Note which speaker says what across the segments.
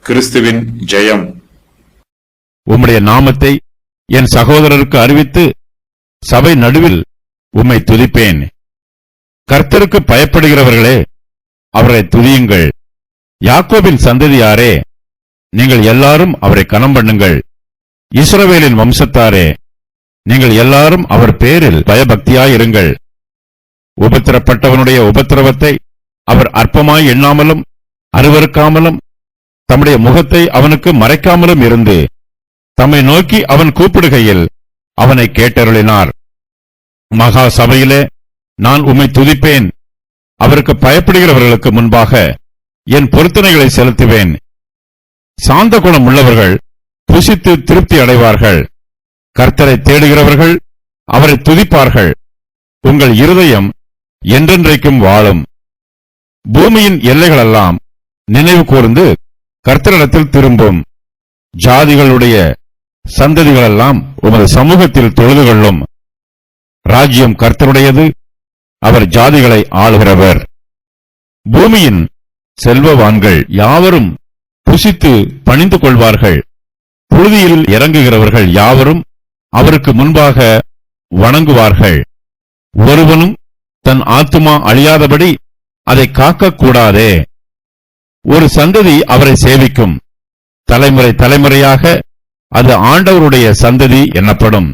Speaker 1: கிறிஸ்துவின் ஜெயம்.
Speaker 2: உம்முடைய நாமத்தை என் சகோதரருக்கு அறிவித்து சபை நடுவில் உம்மை துதிப்பேன். கர்த்தருக்கு பயப்படுகிறவர்களே, அவரை துதியுங்கள். யாக்கோபின் சந்ததியாரே, நீங்கள் எல்லாரும் அவரை கனம் பண்ணுங்கள். இஸ்ரவேலின் வம்சத்தாரே, நீங்கள் எல்லாரும் அவர் பேரில் பயபக்தியாயிருங்கள். உபத்திரப்பட்டவனுடைய உபத்திரவத்தை அவர் அற்பமாய் எண்ணாமலும் அருவருக்காமலும் தம்முடைய முகத்தை அவனுக்கு மறைக்காமலும் இருந்து தம்மை நோக்கி அவன் கூப்பிடுகையில் அவனை கேட்டருளினார். மகா சபையிலே நான் உம்மை துதிப்பேன். அவருக்கு பயப்படுகிறவர்களுக்கு முன்பாக என் பொருத்தனைகளை செலுத்துவேன். சாந்த குணம் உள்ளவர்கள் புசித்து திருப்தி அடைவார்கள். கர்த்தரை தேடுகிறவர்கள் அவரை துதிப்பார்கள். உங்கள் இருதயம் என்றென்றைக்கும் வாழும். பூமியின் எல்லைகளெல்லாம் நினைவு கூர்ந்து கர்த்தரிடத்தில் திரும்பும். ஜாதிகளுடைய சந்ததிகளெல்லாம் உமது சமூகத்தில் தொழுது கொள்ளும். ராஜ்யம் கர்த்தருடையது, அவர் ஜாதிகளை ஆளுகிறவர். பூமியின் செல்வவான்கள் யாவரும் புசித்து பணிந்து கொள்வார்கள். புழுதியில் இறங்குகிறவர்கள் யாவரும் அவருக்கு முன்பாக வணங்குவார்கள். ஒருவனும் தன் ஆத்துமா அழியாதபடி அதை காக்கக்கூடாதே. ஒரு சந்ததி அவரை சேவிக்கும். தலைமுறை தலைமுறையாக அது ஆண்டவருடைய சந்ததி எனப்படும்.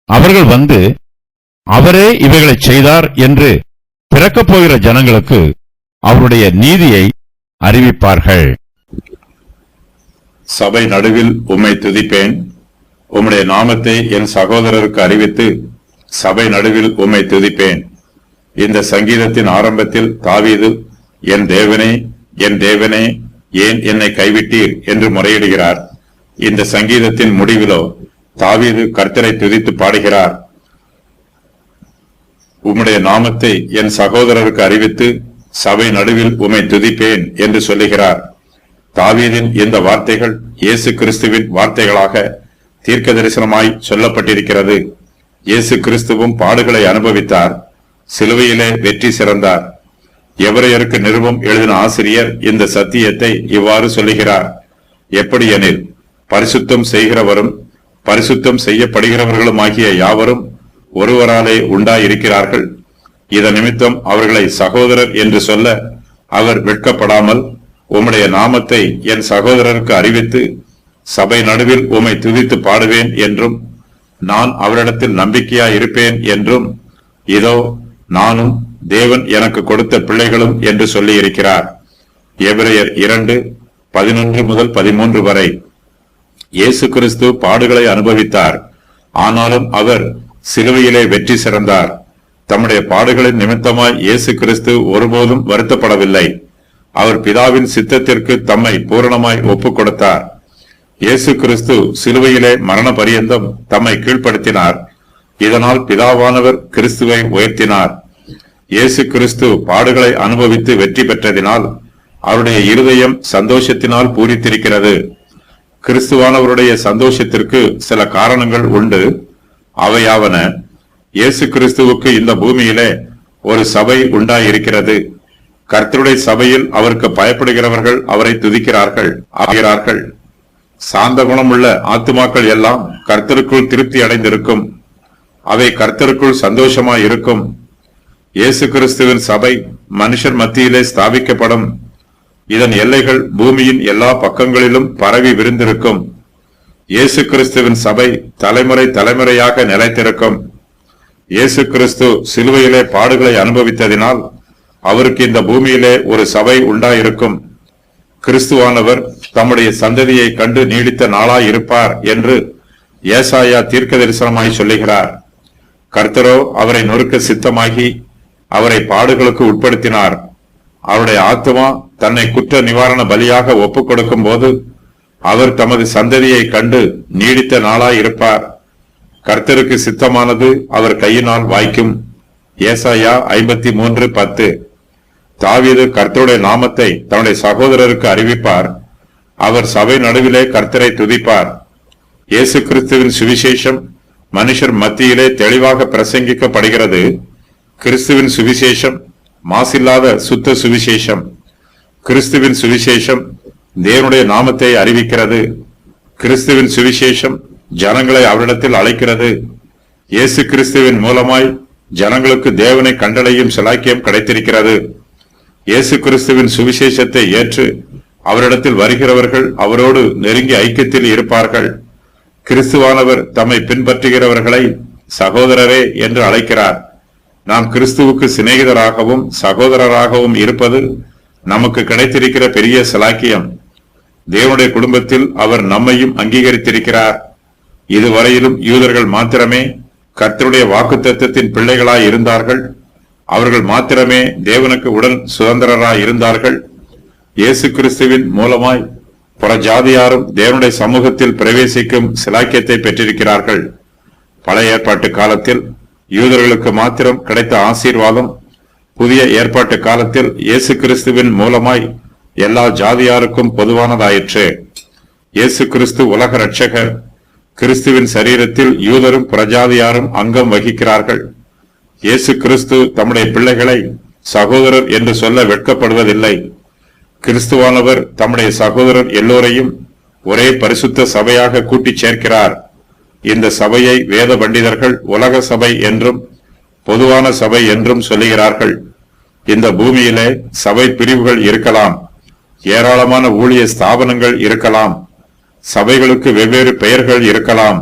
Speaker 2: அவர்கள் வந்து அவரே இவைகளைச் செய்தார் என்று பிறக்கப் போகிற ஜனங்களுக்கு அவருடைய நீதியை அறிவிப்பார்கள்.
Speaker 1: சபை நடுவில் உம்மை துதிப்பேன். உம்முடைய நாமத்தை என் சகோதரருக்கு அறிவித்து சபை நடுவில் உம்மை துதிப்பேன். இந்த சங்கீதத்தின் ஆரம்பத்தில் தாவீது, என் தேவனே, என் தேவனே, ஏன் என்னை கைவிட்டீர் என்று முறையிடுகிறார். இந்த சங்கீதத்தின் முடிவிலோ தாவீது கர்த்தரை துதித்து பாடுகிறார். உம்முடைய நாமத்தை என் சகோதரருக்கு அறிவித்து சபை நடுவில் உம்மை துதிப்பேன் என்று சொல்லுகிறார். தாவீதின் இந்த வார்த்தைகள் இயேசு கிறிஸ்துவின் வார்த்தைகளாக தீர்க்க தரிசனமாய் சொல்லப்பட்டிருக்கிறது. இயேசு கிறிஸ்துவும் பாடுகளை அனுபவித்தார், சிலுவையிலே வெற்றி சிறந்தார். எபிரேயருக்கு நிருபம் எழுதின ஆசிரியர் இந்த சத்தியத்தை இவ்வாறு சொல்லுகிறார். எப்படி எனில், பரிசுத்தம் செய்கிறவரும் பரிசுத்தம் செய்யப்படுகிறவர்களும் ஆகிய யாவரும் ஒருவராலே உண்டாயிருக்கிறார்கள். இதன் நிமித்தம் அவர்களை சகோதரர் என்று சொல்ல அவர் வெட்கப்படாமல், உம்முடைய நாமத்தை என் சகோதரருக்கு அறிவித்து சபை நடுவில் உம்மை துதித்து பாடுவேன் என்றும், நான் அவரிடத்தில் நம்பிக்கையாய் இருப்பேன் என்றும், இதோ நானும் தேவன் எனக்கு கொடுத்த பிள்ளைகளும் என்று சொல்லி இருக்கிறார். எபிரேயர் 2:11-13 வரை. இயேசு கிறிஸ்து பாடுகளை அனுபவித்தார், ஆனாலும் அவர் சிலுவையிலே வெற்றி சிறந்தார். தம்முடைய பாடுகளின் நிமித்தமாய் இயேசு கிறிஸ்து ஒருபோதும் வருத்தப்படவில்லை. அவர் பிதாவின் சித்தத்திற்கு தம்மை பூரணமாய் ஒப்புக் கொடுத்தார். இயேசு கிறிஸ்து சிலுவையிலே மரண பரியந்தம் தம்மை கீழ்ப்படுத்தினார். இதனால் பிதாவானவர் கிறிஸ்துவை உயர்த்தினார். இயேசு கிறிஸ்து பாடுகளை அனுபவித்து வெற்றி பெற்றதினால் அவருடைய இருதயம் சந்தோஷத்தினால் பூரித்திருக்கிறது. கிறிஸ்துவானவருடைய சந்தோஷத்திற்கு சில காரணங்கள் உண்டு. அவையாவன, இயேசு கிறிஸ்துவுக்கு இந்த பூமியிலே ஒரு சபை உண்டாயிருக்கிறது. கர்த்தருடைய சபையில் அவருக்கு பயப்படுகிறவர்கள் அவரை துதிக்கிறார்கள் ஆகிறார்கள். சாந்த குணமுள்ள ஆத்துமாக்கள் எல்லாம் கர்த்தருக்குள் திருப்தி அடைந்திருக்கும். அவை கர்த்தருக்குள் சந்தோஷமாய் இருக்கும். இயேசு கிறிஸ்துவின் சபை மனுஷர் மத்தியிலே ஸ்தாபிக்கப்படும். இதன் எல்லைகள் பூமியின் எல்லா பக்கங்களிலும் பரவி விரிந்திருக்கும். இயேசு கிறிஸ்துவின் சபை தலைமுறை தலைமுறையாக நிலைத்திருக்கும். இயேசு கிறிஸ்து சிலுவையிலே பாடுகளை அனுபவித்ததினால் அவருக்கு இந்த பூமியிலே ஒரு சபை உண்டாயிருக்கும். கிறிஸ்துவானவர் தம்முடைய சந்ததியை கண்டு நீடித்த நாளாய் இருப்பார் என்று ஏசாயா தீர்க்க தரிசனமாய் சொல்லுகிறார். கர்த்தரோ அவரை நொறுக்க சித்தமாகி அவரை பாடுகளுக்கு உட்படுத்தினார். அவருடைய ஆத்துமா தன்னை குற்ற நிவாரண பலியாக ஒப்புக் கொடுக்கும் போது அவர் தமது சந்ததியை கண்டு நீடித்த நாளாய் இருப்பார். கர்த்தருக்கு சித்தமானது அவர் கையினால் வாய்க்கும். ஏசாயா 53:10. தாவீது கர்த்தருடைய நாமத்தை தன்னுடைய சகோதரருக்கு அறிவிப்பார். அவர் சபை நடுவிலே கர்த்தரை துதிப்பார். இயேசு கிறிஸ்துவின் சுவிசேஷம் மனுஷர் மத்தியிலே தெளிவாக பிரசங்கிக்கப்படுகிறது. கிறிஸ்துவின் சுவிசேஷம் மாசில்லாத சுத்த சுவிசேஷம். கிறிஸ்துவின் சுவிசேஷம் தேவனுடைய நாமத்தை அறிவிக்கிறது. கிறிஸ்துவின் சுவிசேஷம் ஜனங்களை அவரிடத்தில் அழைக்கிறது. இயேசு கிறிஸ்துவின் மூலமாய் ஜனங்களுக்கு தேவனை கண்டடையும் சிலாக்கியம் கிடைத்திருக்கிறது. இயேசு கிறிஸ்துவின் சுவிசேஷத்தை ஏற்று அவரிடத்தில் வருகிறவர்கள் அவரோடு நெருங்கி ஐக்கியத்தில் இருப்பார்கள். கிறிஸ்துவானவர் தம்மை பின்பற்றுகிறவர்களை சகோதரரே என்று அழைக்கிறார். நாம் கிறிஸ்துவுக்கு சிநேகிதராகவும் சகோதரராகவும் இருப்பது நமக்கு கிடைத்திருக்கிற பெரிய சிலாக்கியம். தேவனுடைய குடும்பத்தில் அவர் நம்மையும் அங்கீகரித்திருக்கிறார். இதுவரையிலும் யூதர்கள் மாத்திரமே கர்த்தருடைய வாக்குத்தத்தத்தின் பிள்ளைகளாய் இருந்தார்கள். அவர்கள் மாத்திரமே தேவனுக்கு உடன் சுதந்திரராய் இருந்தார்கள். இயேசு கிறிஸ்துவின் மூலமாய் புறஜாதியாரும் தேவனுடைய சமூகத்தில் பிரவேசிக்கும் சிலாக்கியத்தை பெற்றிருக்கிறார்கள். பழைய ஏற்பாட்டு காலத்தில் யூதர்களுக்கு மாத்திரம் கிடைத்த ஆசீர்வாதம் புதிய ஏற்பாட்டு காலத்தில் இயேசு கிறிஸ்துவின் மூலமாய் எல்லா ஜாதியாருக்கும் பொதுவானதாயிற்று. இயேசு கிறிஸ்து உலக இரட்சகர். கிறிஸ்துவின் சரீரத்தில் யூதரும் பிரஜாதியாரும் அங்கம் வகிக்கிறார்கள். இயேசு கிறிஸ்து தம்முடைய பிள்ளைகளை சகோதரர் என்று சொல்ல வெட்கப்படுவதில்லை. கிறிஸ்துவானவர் தம்முடைய சகோதரர் எல்லோரையும் ஒரே பரிசுத்த சபையாக கூட்டிச் சேர்க்கிறார். இந்த சபையை வேத பண்டிதர்கள் உலக சபை என்றும் பொதுவான சபை என்றும் சொல்லுகிறார்கள். இந்த பூமியிலே சபை பிரிவுகள் இருக்கலாம், ஏராளமான ஊழிய ஸ்தாபனங்கள் இருக்கலாம், சபைகளுக்கு வெவ்வேறு பெயர்கள் இருக்கலாம்.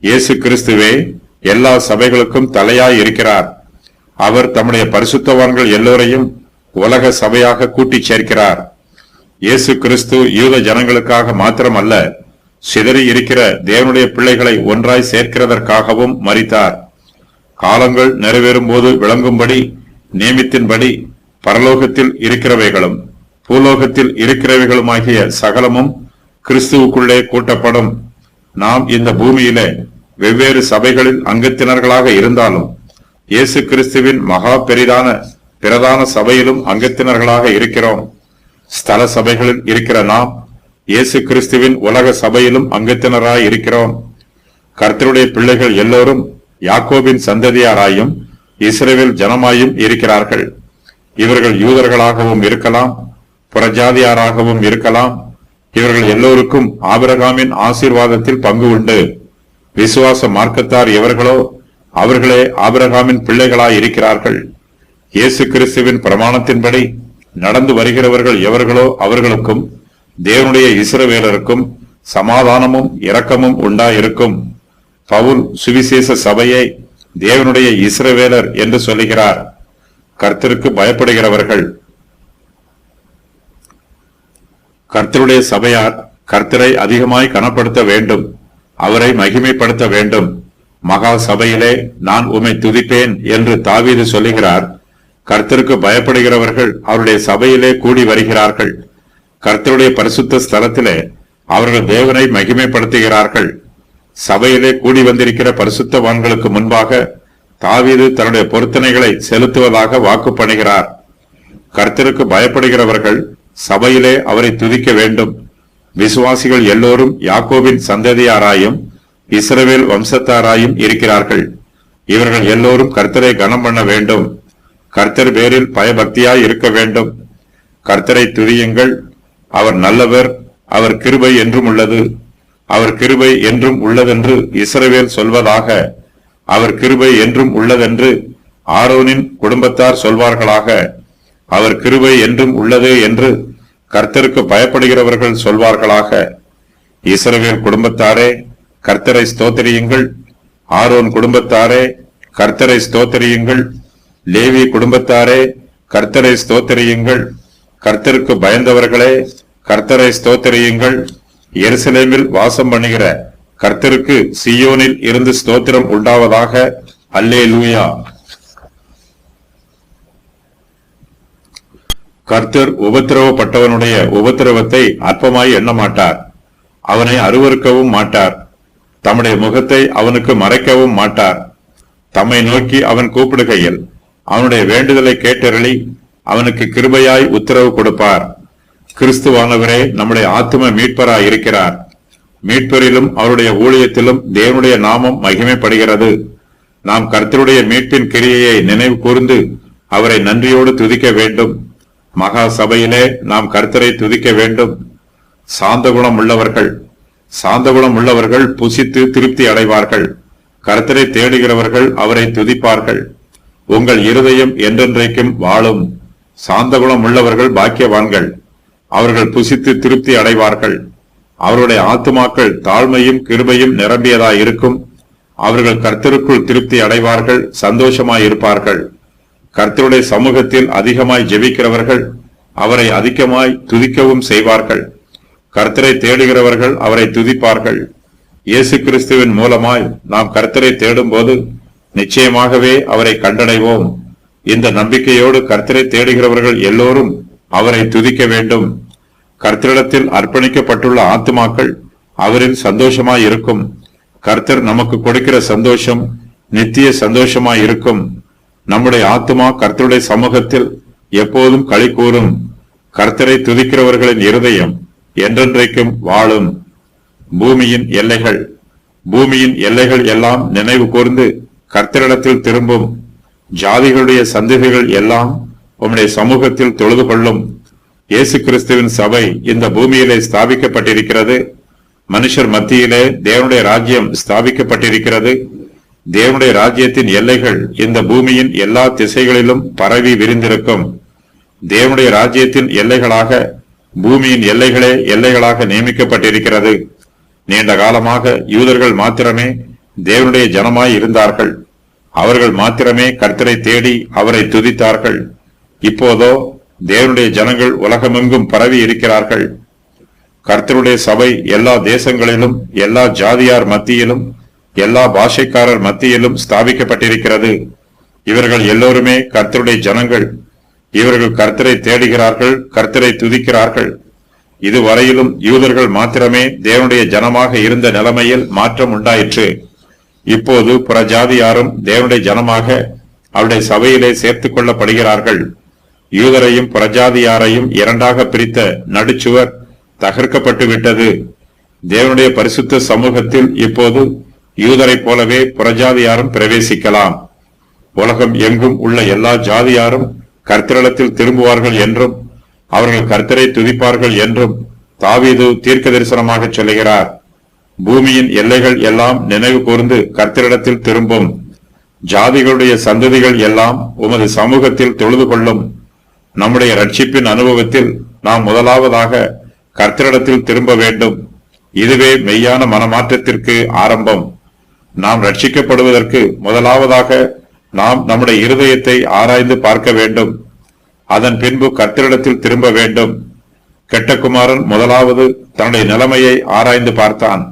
Speaker 1: இயேசு கிறிஸ்துவே எல்லா சபைகளுக்கும் தலையாய் இருக்கிறார். அவர் தம்முடைய பரிசுத்தவான்கள் எல்லோரையும் உலக சபையாக கூட்டிச் சேர்க்கிறார். இயேசு கிறிஸ்து யூத ஜனங்களுக்காக மாத்திரமல்ல, சிதறி இருக்கிற தேவனுடைய பிள்ளைகளை ஒன்றாய் சேர்க்கிறதற்காகவும் மரித்தார். காலங்கள் நிறைவேறும் போது விளங்கும்படி நியமித்தின்படி பரலோகத்தில் இருக்கிறவைகளும் பூலோகத்தில் இருக்கிறவைகளுமாகிய சகலமும் கிறிஸ்துவுக்குள்ளே கூட்டப்படும். நாம் இந்த பூமியிலே வெவ்வேறு சபைகளில் அங்கத்தினர்களாக இருந்தாலும் இயேசு கிறிஸ்துவின் மகா பிரதான சபையிலும் அங்கத்தினர்களாக இருக்கிறோம். ஸ்தல சபைகளில் இருக்கிற நாம் இயேசு கிறிஸ்துவின் உலக சபையிலும் அங்கத்தினராய் இருக்கிறோம். கர்த்தருடைய பிள்ளைகள் எல்லோரும் யாக்கோபின் சந்ததியாராயும் இஸ்ரவேல் ஜனமாயும் இருக்கிறார்கள். இவர்கள் யூதர்களாகவும் இருக்கலாம், புறஜாதியாராகவும் இருக்கலாம். இவர்கள் எல்லோருக்கும் ஆபிரகாமின் ஆசீர்வாதத்தில் பங்கு உண்டு. விசுவாச மார்க்கத்தார் எவர்களோ அவர்களே ஆபிரகாமின் பிள்ளைகளாய் இருக்கிறார்கள். இயேசு கிறிஸ்துவின் பிரமாணத்தின்படி நடந்து வருகிறவர்கள் எவர்களோ அவர்களுக்கும் தேவனுடைய இஸ்ரவேலருக்கும் சமாதானமும் இரக்கமும் உண்டாயிருக்கும். பவுல் சுவிசேஷ சபையை தேவனுடைய இஸ்ரவேலர் என்று சொல்லுகிறார். கர்த்தருக்கு பயப்படுகிறவர்கள். கர்த்தருடைய சபையார் கர்த்தரை அதிகமாய் கனப்படுத்த வேண்டும், அவரை மகிமைப்படுத்த வேண்டும். மகா சபையிலே நான் உம்மை துதிப்பேன் என்று தாவீது சொல்லுகிறார். கர்த்தருக்கு பயப்படுகிறவர்கள் அவருடைய சபையிலே கூடி வருகிறார்கள். கர்த்தருடைய பரிசுத்த ஸ்தலத்திலே அவர்கள் தேவனை மகிமைப்படுத்துகிறார்கள். சபையிலே கூடி வந்திருக்கிற பரிசுத்தவான்களுக்கு முன்பாக தாவீது தன்னுடைய பொருத்தனைகளை செலுத்துவதாக வாக்கு பண்ணுகிறார். கர்த்தருக்கு பயப்படுகிறவர்கள் சபையிலே அவரை துதிக்க வேண்டும். விசுவாசிகள் எல்லோரும் யாக்கோபின் சந்ததியாராயும் இஸ்ரவேல் வம்சத்தாராயும் இருக்கிறார்கள். இவர்கள் எல்லோரும் கர்த்தரை கனம் பண்ண வேண்டும். கர்த்தர் பேரில் பயபக்தியாய் இருக்க வேண்டும். கர்த்தரை துதியுங்கள், அவர் நல்லவர், அவர் கிருபை என்றும் உள்ளது. அவர் கிருபை என்றும் உள்ளதென்று இஸ்ரவேல் சொல்வதாக. அவர் கிருபை என்றும் உள்ளதென்று ஆரோனின் குடும்பத்தார் சொல்வார்களாக. அவர் கிருபை என்றும் உள்ளது என்று கர்த்தருக்கு பயப்படுகிறவர்கள் சொல்வார்களாக. இஸ்ரவேல் குடும்பத்தாரே கர்த்தரை ஸ்தோத்திரியுங்கள். ஆரோன் குடும்பத்தாரே கர்த்தரை ஸ்தோத்திரியுங்கள். லேவி குடும்பத்தாரே கர்த்தரை ஸ்தோத்திரியுங்கள். கர்த்தருக்கு பயந்தவர்களே கர்த்தரை ஸ்தோத்திரியுங்கள். எருசலேமில் வாசம் பண்ணுகிற கர்த்தருக்கு சீயோனில் இருந்து ஸ்தோத்திரம் உண்டாவதாக. அல்லேலூயா. கர்த்தர் உபத்திரவப்பட்டவனுடைய உபத்திரவத்தை அற்பமாய் எண்ண மாட்டார். அவனை அருவருக்கவும் மாட்டார். தம்முடைய முகத்தை அவனுக்கு மறைக்கவும் மாட்டார். தம்மை நோக்கி அவன் கூப்பிடுகையில் அவனுடைய வேண்டுதலை கேட்டருளி அவனுக்கு கிருபையாய் உத்தரவு கொடுப்பார். கிறிஸ்துவானவரே நம்முடைய ஆத்தும மீட்பராய் இருக்கிறார். மீட்பரிலும் அவருடைய ஊழியத்திலும் தேவனுடைய நாமம் மகிமைப்படுகிறது. நாம் கர்த்தருடைய மீட்பின் கிரியையை நினைவு கூர்ந்து அவரை நன்றியோடு துதிக்க வேண்டும். மகா சபையிலே நாம் கர்த்தரை துதிக்க வேண்டும். சாந்தகுணம் உள்ளவர்கள் புசித்து திருப்தி அடைவார்கள். கர்த்தரை தேடுகிறவர்கள் அவரை துதிப்பார்கள். உங்கள் இருதயம் என்றென்றைக்கும் வாழும். சாந்தகுணம் உள்ளவர்கள் பாக்கியவான்கள், அவர்கள் புசித்து திருப்தி அடைவார்கள். அவருடைய ஆத்துமாக்கள் தாழ்மையும் கிருபையும் நிரம்பியதாயிருக்கும். அவர்கள் கர்த்தருக்குள் திருப்தி அடைவார்கள், சந்தோஷமாயிருப்பார்கள். கர்த்தருடைய சமூகத்தில் அதிகமாய் ஜெபிக்கிறவர்கள் அவரை அதிகமாய் துதிக்கவும் செய்வார்கள். கர்த்தரை தேடுகிறவர்கள் அவரை துதிப்பார்கள். இயேசு கிறிஸ்துவின் மூலமாய் நாம் கர்த்தரை தேடும் போது நிச்சயமாகவே அவரை கண்டடைவோம். இந்த நம்பிக்கையோடு கர்த்தரை தேடுகிறவர்கள் எல்லோரும் அவரை துதிக்க வேண்டும். கர்த்தரிடத்தில் அர்ப்பணிக்கப்பட்டுள்ள ஆத்துமாக்கள் அவரில் சந்தோஷமாய் இருக்கும். கர்த்தர் நமக்கு கொடுக்கிற சந்தோஷம் நித்திய சந்தோஷமாய் இருக்கும். நம்முடைய ஆத்துமா கர்த்தருடைய சமூகத்தில் எப்போதும் களி கூறும். கர்த்தரை துதிக்கிறவர்களின் இருதயம் என்றென்றைக்கும் வாழும். பூமியின் எல்லைகள் எல்லாம் நினைவு கூர்ந்து கர்த்தரிடத்தில் திரும்பும். ஜாதிகளுடைய சந்ததிகள் எல்லாம் உம்முடைய சமூகத்தில் தொழுது கொள்ளும். இயேசு கிறிஸ்துவின் சபை இந்த பூமியிலே ஸ்தாபிக்கப்பட்டிருக்கிறது. மனுஷர் மத்தியிலே தேவனுடைய ராஜ்யம் ஸ்தாபிக்கப்பட்டிருக்கிறது. தேவனுடைய ராஜ்யத்தின் எல்லைகள் இந்த பூமியின் எல்லா திசைகளிலும் பரவி விரிந்திருக்கும். தேவனுடைய ராஜ்யத்தின் எல்லைகளாக பூமியின் எல்லைகளாக நியமிக்கப்பட்டிருக்கிறது. நீண்ட காலமாக யூதர்கள் மாத்திரமே தேவனுடைய ஜனமாய் இருந்தார்கள். அவர்கள் மாத்திரமே கர்த்தரை தேடி அவரை துதித்தார்கள். இப்போதோ தேவனுடைய ஜனங்கள் உலகமெங்கும் பரவி இருக்கிறார்கள். கர்த்தருடைய சபை எல்லா தேசங்களிலும் எல்லா ஜாதியார் மத்தியிலும் எல்லா பாஷைக்காரர் மத்தியிலும் ஸ்தாபிக்கப்பட்டிருக்கிறது. இவர்கள் எல்லோருமே கர்த்தருடைய ஜனங்கள். இவர்கள் கர்த்தரை தேடுகிறார்கள், கர்த்தரை துதிக்கிறார்கள். இதுவரையிலும் யூதர்கள் மாத்திரமே தேவனுடைய ஜனமாக இருந்த நிலைமையில் மாற்றம் உண்டாயிற்று. இப்போது புறஜாதியாரும் தேவனுடைய ஜனமாக அவருடைய சபையிலே சேர்த்துக் கொள்ளப்படுகிறார்கள். யூதரையும் புறஜாதியாரையும் இரண்டாக பிரித்த நடுச்சுவர் தகர்க்கப்பட்டு விட்டது. தேவனுடைய பரிசுத்த சமூகத்தில் இப்போது யூதரை போலவே புறஜாதியாரும் பிரவேசிக்கலாம். உலகம் எங்கும் உள்ள எல்லா ஜாதியாரும் கர்த்தரிடத்தில் திரும்புவார்கள் என்றும் அவர்கள் கர்த்தரை துதிப்பார்கள் என்றும் தாவீது தீர்க்க தரிசனமாக சொல்லுகிறார். பூமியின் எல்லைகள் எல்லாம் நினைவு கூர்ந்து கர்த்தரிடத்தில் திரும்பும். ஜாதிகளுடைய சந்ததிகள் எல்லாம் உமது சமூகத்தில் தொழுது கொள்ளும். நம்முடைய ரட்சிப்பின் அனுபவத்தில் நாம் முதலாவதாக கர்த்தரிடத்தில் திரும்ப வேண்டும். இதுவே மெய்யான மனமாற்றத்திற்கு ஆரம்பம். நாம் ரட்சிக்கப்படுவதற்கு முதலாவதாக நாம் நம்முடைய இருதயத்தை ஆராய்ந்து பார்க்க வேண்டும். அதன் பின்பு கர்த்தரிடத்தில் திரும்ப வேண்டும். கெட்ட குமாரன் முதலாவது தன்னுடைய நிலைமையை ஆராய்ந்து பார்த்தான்.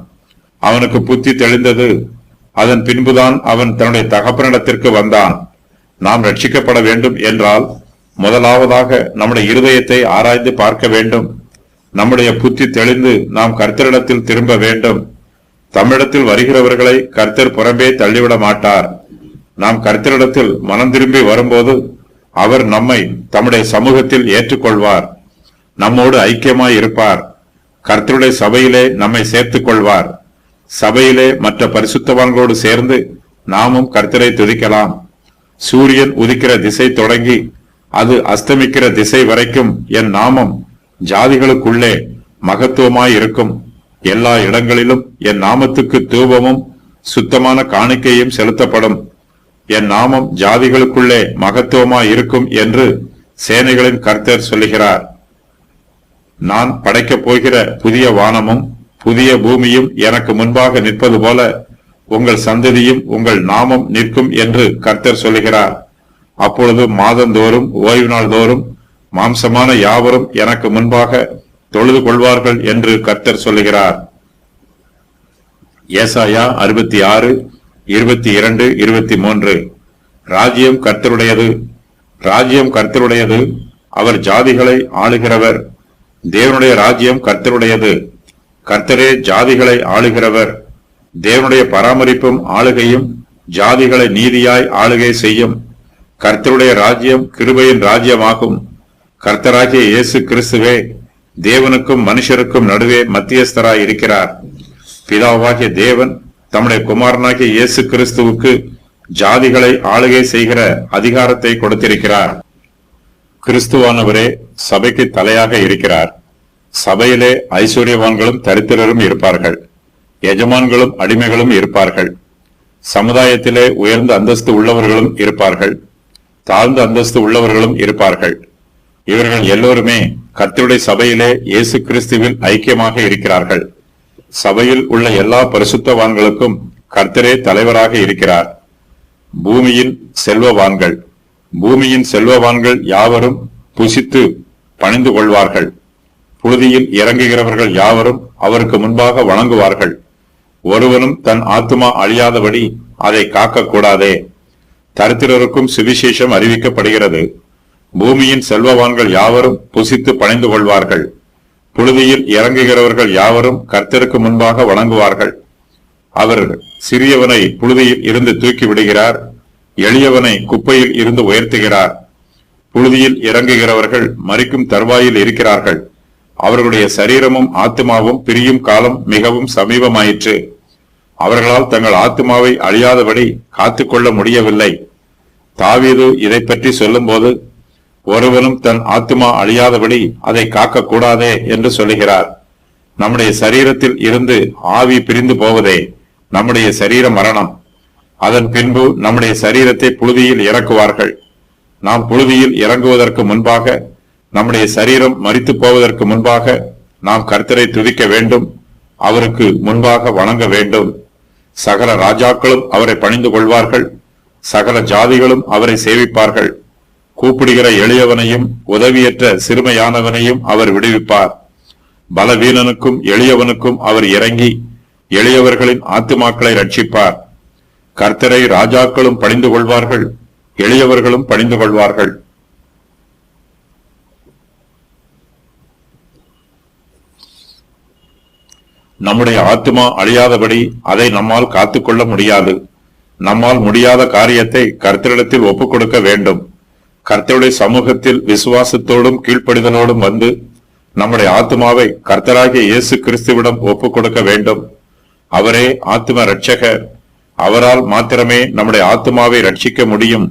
Speaker 1: அவனுக்கு புத்தி தெளிந்தது. அதன் பின்புதான் அவன் தன்னுடைய தகப்பனிடத்திற்கு வந்தான். நாம் ரட்சிக்கப்பட வேண்டும் என்றால் முதலாவதாக நம்முடைய இருதயத்தை ஆராய்ந்து பார்க்க வேண்டும். நம்முடைய புத்தி தெளிந்து நாம் கர்த்தரிடத்தில் திரும்ப வேண்டும். தம்மிடத்தில் வருகிறவர்களை கர்த்தர் புறம்பே தள்ளிவிட மாட்டார். நாம் கர்த்தரிடத்தில் மனம் திரும்பி வரும்போது அவர் நம்மை தம்முடைய சமூகத்தில் ஏற்றுக்கொள்வார். நம்மோடு ஐக்கியமாய் இருப்பார். கர்த்தருடைய சபையிலே நம்மை சேர்த்துக் கொள்வார். சபையிலே மற்ற பரிசுத்தவான்களோடு சேர்ந்து நாமும் கர்த்தரை துதிக்கலாம். சூரியன் உதிக்கிற திசை தொடங்கி அது அஸ்தமிக்கிற திசை வரைக்கும் என் நாமம் ஜாதிகளுக்குள்ளே மகத்துவமாய் இருக்கும். எல்லா இடங்களிலும் என் நாமத்துக்கு தூபமும் சுத்தமான காணிக்கையும் செலுத்தப்படும். என் நாமம் ஜாதிகளுக்குள்ளே மகத்துவமாய் இருக்கும் என்று சேனைகளின் கர்த்தர் சொல்லுகிறார். நான் படைக்கப் போகிற புதிய வானமும் புதிய பூமியும் எனக்கு முன்பாக நிற்பது போல உங்கள் சந்ததியும் உங்கள் நாமம் நிற்கும் என்று கர்த்தர் சொல்லுகிறார். அப்பொழுது மாதந்தோறும் ஓய்வு நாள் தோறும் மாம்சமான யாவரும் எனக்கு முன்பாக தொழுது கொள்வார்கள் என்று கர்த்தர் சொல்லுகிறார். ஏசாயா 66, 22, 23. ராஜ்யம் கர்த்தருடையது, ராஜ்யம் கர்த்தருடையது, அவர் ஜாதிகளை ஆளுகிறவர். தேவனுடைய ராஜ்யம் கர்த்தருடையது, கர்த்தரே ஜாதிகளை ஆளுகிறவர். தேவனுடைய பராமரிப்பும் ஆளுகையும் ஜாதிகளை நீதியாய் ஆளுகை செய்யும். கர்த்தருடைய ராஜ்யம் கிருபையின் ராஜ்யமாகும். கர்த்தராகிய இயேசு கிறிஸ்துவே தேவனுக்கும் மனுஷருக்கும் நடுவே மத்தியஸ்தராய் இருக்கிறார். பிதாவாகிய தேவன் தம்முடைய குமாரனாகிய இயேசு கிறிஸ்துவுக்கு ஜாதிகளை ஆளுகை செய்கிற அதிகாரத்தை கொடுத்திருக்கிறார். கிறிஸ்துவானவரே சபைக்கு தலையாக இருக்கிறார். சபையிலே ஐஸ்வர்யவான்களும் தரித்திரரும் இருப்பார்கள், எஜமான்களும் அடிமைகளும் இருப்பார்கள். சமுதாயத்திலே உயர்ந்த அந்தஸ்து உள்ளவர்களும் இருப்பார்கள், தாழ்ந்த அந்தஸ்து உள்ளவர்களும் இருப்பார்கள். இவர்கள் எல்லோருமே கர்த்தருடைய சபையிலே இயேசு கிறிஸ்துவில் ஐக்கியமாக இருக்கிறார்கள். சபையில் உள்ள எல்லா பரிசுத்தவான்களுக்கும் கர்த்தரே தலைவராக இருக்கிறார். பூமியின் செல்வவான்கள் பூமியின் செல்வவான்கள் யாவரும் புசித்து பணிந்து கொள்வார்கள். புழுதியில் இறங்குகிறவர்கள் யாவரும் அவருக்கு முன்பாக வணங்குவார்கள். ஒருவனும் தன் ஆத்துமா அழியாதபடி அதை காக்கக்கூடாதே. தரித்திரருக்கும் சுவிசேஷம் அறிவிக்கப்படுகிறது. பூமியின் செல்வவான்கள் யாவரும் புசித்து பணிந்து கொள்வார்கள். புழுதியில் இறங்குகிறவர்கள் யாவரும் கர்த்தருக்கு முன்பாக வணங்குவார்கள். அவர் சிறியவனை புழுதியில் இருந்து தூக்கி விடுகிறார், எளியவனை குப்பையில் இருந்து உயர்த்துகிறார். புழுதியில் இறங்குகிறவர்கள் மரிக்கும் தருவாயில் இருக்கிறார்கள். அவர்களுடைய சரீரமும் ஆத்துமாவும் பிரியும் காலம் மிகவும் சமீபமாயிற்று. அவர்களால் தங்கள் ஆத்துமாவை அழியாதபடி காத்துக்கொள்ள முடியவில்லை. தாவீது இதை பற்றி சொல்லும் போது, ஒருவனும் தன் ஆத்துமா அழியாதபடி அதை காக்கக்கூடாதே என்று சொல்லுகிறார். நம்முடைய சரீரத்தில் இருந்து ஆவி பிரிந்து போவதே நம்முடைய சரீர மரணம். அதன் பின்பு நம்முடைய சரீரத்தை புழுதியில் இறக்குவார்கள். நாம் புழுதியில் இறங்குவதற்கு முன்பாக, நம்முடைய சரீரம் மரித்து போவதற்கு முன்பாக நாம் கர்த்தரை துதிக்க வேண்டும், அவருக்கு முன்பாக வணங்க வேண்டும். சகல ராஜாக்களும் அவரை பணிந்து கொள்வார்கள், சகல ஜாதிகளும் அவரை சேவிப்பார்கள். கூப்பிடுகிற எளியவனையும் உதவியற்ற சிறுமையானவனையும் அவர் விடுவிப்பார். பலவீனனுக்கும் எளியவனுக்கும் அவர் இறங்கி எளியவர்களின் ஆத்துமாக்களை ரட்சிப்பார். கர்த்தரை ராஜாக்களும் பணிந்து கொள்வார்கள், எளியவர்களும் பணிந்து கொள்வார்கள். நம்முடைய ஆத்துமா அழியாதபடி அதை நம்மால் காத்துக்கொள்ள முடியாது. நம்மால் முடியாத காரியத்தை கர்த்தரிடத்தில் ஒப்புக் கொடுக்க வேண்டும். கர்த்தருடைய சமூகத்தில் விசுவாசத்தோடும் கீழ்ப்படிதலோடும் வந்து நம்முடைய ஆத்துமாவை கர்த்தராகிய இயேசு கிறிஸ்துவிடம் ஒப்புக் கொடுக்க வேண்டும். அவரே ஆத்தும இரட்சகர். அவரால் மாத்திரமே நம்முடைய ஆத்துமாவை ரட்சிக்க முடியும்.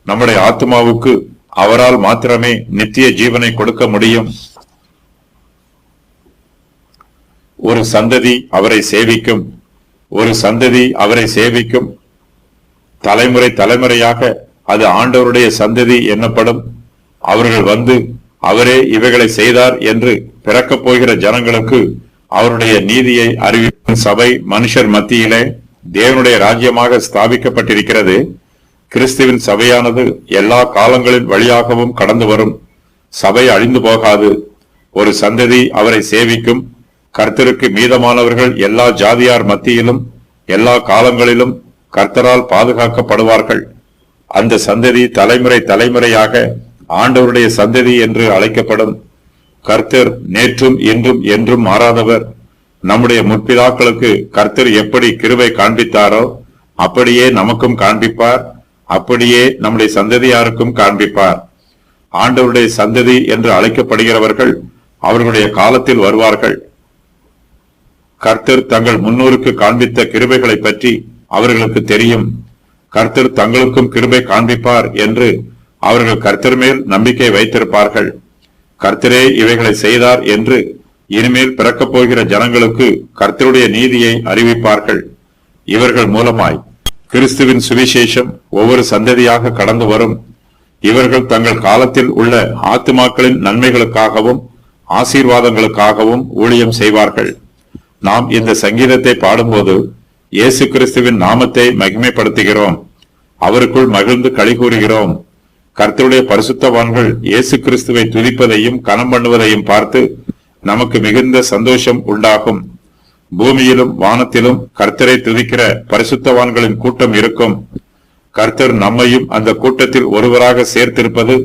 Speaker 1: நம்முடைய ஆத்துமாவுக்கு அவரால் மாத்திரமே நித்திய ஜீவனை கொடுக்க முடியும். ஒரு சந்ததி அவரை சேவிக்கும், ஒரு சந்ததி அவரை சேவிக்கும். தலைமுறை தலைமுறையாக அது ஆண்டவருடைய சந்ததி என்னப்படும். அவர்கள் வந்து அவரே இவைகளை செய்தார் என்று பிறக்கப் போகிற ஜனங்களுக்கு அவருடைய நீதியை அறிவிக்கும் சபை மனுஷர் மத்தியிலே தேவனுடைய ராஜ்யமாக ஸ்தாபிக்கப்பட்டிருக்கிறது. கிறிஸ்துவின் சபையானது எல்லா காலங்களின் வழியாகவும் கடந்து வரும். சபை அழிந்து போகாது. ஒரு சந்ததி அவரை சேவிக்கும். கர்த்தருக்கு மீதமானவர்கள் எல்லா ஜாதியார் மத்தியிலும் எல்லா காலங்களிலும் கர்த்தரால் பாதுகாக்கப்படுவார்கள். அந்த சந்ததி தலைமுறை தலைமுறையாக ஆண்டவருடைய சந்ததி என்று அழைக்கப்படும். கர்த்தர் நேற்றும் இன்றும் என்றும் மாறாதவர். நம்முடைய முற்பிதாக்களுக்கு கர்த்தர் எப்படி கிருபை காண்பித்தாரோ அப்படியே நமக்கும் காண்பிப்பார். அப்படியே நம்முடைய சந்ததியாருக்கும் காண்பிப்பார். ஆண்டவருடைய சந்ததி என்று அழைக்கப்படுகிறவர்கள் அவர்களுடைய காலத்தில் வருவார்கள். கர்த்தர் தங்கள் முன்னோருக்கு காண்பித்த கிருபைகளை பற்றி அவர்களுக்கு தெரியும். கர்த்தர் தங்களுக்கும் கிருபை காண்பிப்பார் என்று அவர்கள் கர்த்தர் மேல் நம்பிக்கை வைத்திருப்பார்கள். கர்த்தரே இவைகளை செய்தார் என்று இனிமேல் பிறக்கப் போகிற ஜனங்களுக்கு கர்த்தருடைய நீதியை அறிவிப்பார்கள். இவர்கள் மூலமாய் கிறிஸ்துவின் சுவிசேஷம் ஒவ்வொரு சந்ததியாக கடந்து வரும். இவர்கள் தங்கள் காலத்தில் உள்ள ஆத்துமாக்களின் நன்மைகளுக்காகவும் ஆசீர்வாதங்களுக்காகவும் ஊழியம் செய்வார்கள். நாம் இந்த சங்கீதத்தை பாடும்போது இயேசு கிறிஸ்துவின் நாமத்தை மகிமைப்படுத்துகிறோம். அவருக்குள் மகிழ்ந்து களி கூறுகிறோம். கர்த்தருடைய பரிசுத்தவான்கள் இயேசு கிறிஸ்துவை துதிப்பதையும் கனம் பண்ணுவதையும் பார்த்து நமக்கு மிகுந்த சந்தோஷம் உண்டாகும். பூமியிலும் வானத்திலும் கர்த்தரை துதிக்கிற பரிசுத்தவான்களின் கூட்டம் இருக்கும். கர்த்தர் நம்மையும் அந்த கூட்டத்தில் ஒருவராக சேர்த்திருப்பது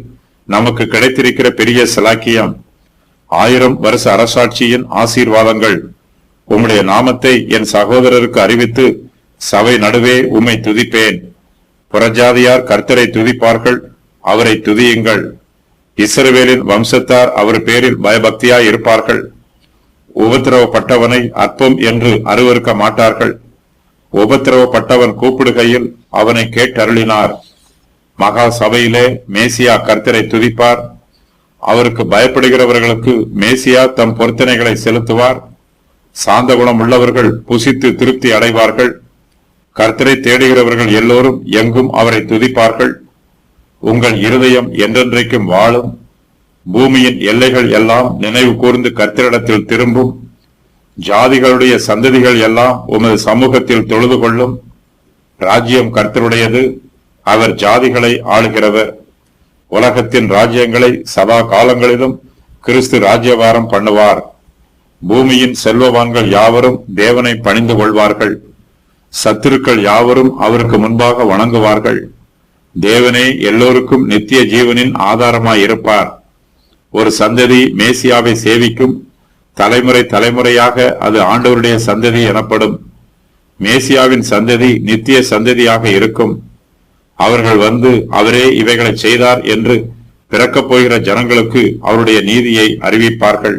Speaker 1: நமக்கு கிடைத்திருக்கிற பெரிய சலாக்கியம். 1000 வருஷ அரசாட்சியின் ஆசீர்வாதங்கள். உம்முடைய நாமத்தை என் சகோதரருக்கு அறிவித்து சபை நடுவே உம்மை துதிப்பேன். புறஜாதியார் கர்த்தரை துதிப்பார்கள், அவரை துதியுங்கள். இஸ்ரவேலின் வம்சத்தார் அவர் பேரில் பயபக்தியாய் இருப்பார்கள். உபத்திரவப்பட்டவனை அற்பம் என்று அருவருக்க மாட்டார்கள். உபத்திரவப்பட்டவன் கூப்பிடுகையில் அவனை கேட்டருளினார். மகா சபையிலே மேசியா கர்த்தரை துதிப்பார். அவருக்கு பயப்படுகிறவர்களுக்கு மேசியா தம் பொருத்தனைகளை செலுத்துவார். சாந்த குணம் உள்ளவர்கள் புசித்து திருப்தி அடைவார்கள். கர்த்தரை தேடுகிறவர்கள் எல்லோரும் எங்கும் அவரை துதிப்பார்கள். உங்கள் இருதயம் என்றென்றைக்கும் வாழும். பூமியின் எல்லைகள் எல்லாம் நினைவு கூர்ந்து கர்த்தரிடத்தில் திரும்பும். ஜாதிகளுடைய சந்ததிகள் எல்லாம் உமது சமூகத்தில் தொழுது கொள்ளும். ராஜ்யம் கர்த்தருடையது, அவர் ஜாதிகளை ஆளுகிறவர். உலகத்தின் ராஜ்யங்களை சதா காலங்களிலும் கிறிஸ்து ராஜ்யபாரம் பண்ணுவார். பூமியின் செல்வவான்கள் யாவரும் தேவனை பணிந்து கொள்வார்கள். சத்துருக்கள் யாவரும் அவருக்கு முன்பாக வணங்குவார்கள். தேவனே எல்லோருக்கும் நித்திய ஜீவனின் ஆதாரமாய் இருப்பார். ஒரு சந்ததி மேசியாவை சேவிக்கும். தலைமுறை தலைமுறையாக அது ஆண்டவருடைய சந்ததி எனப்படும். மேசியாவின் சந்ததி நித்திய சந்ததியாக இருக்கும். அவர்கள் வந்து அவரே இவைகளை செய்தார் என்று பிறக்கப் போகிற ஜனங்களுக்கு அவருடைய நீதியை அறிவிப்பார்கள்.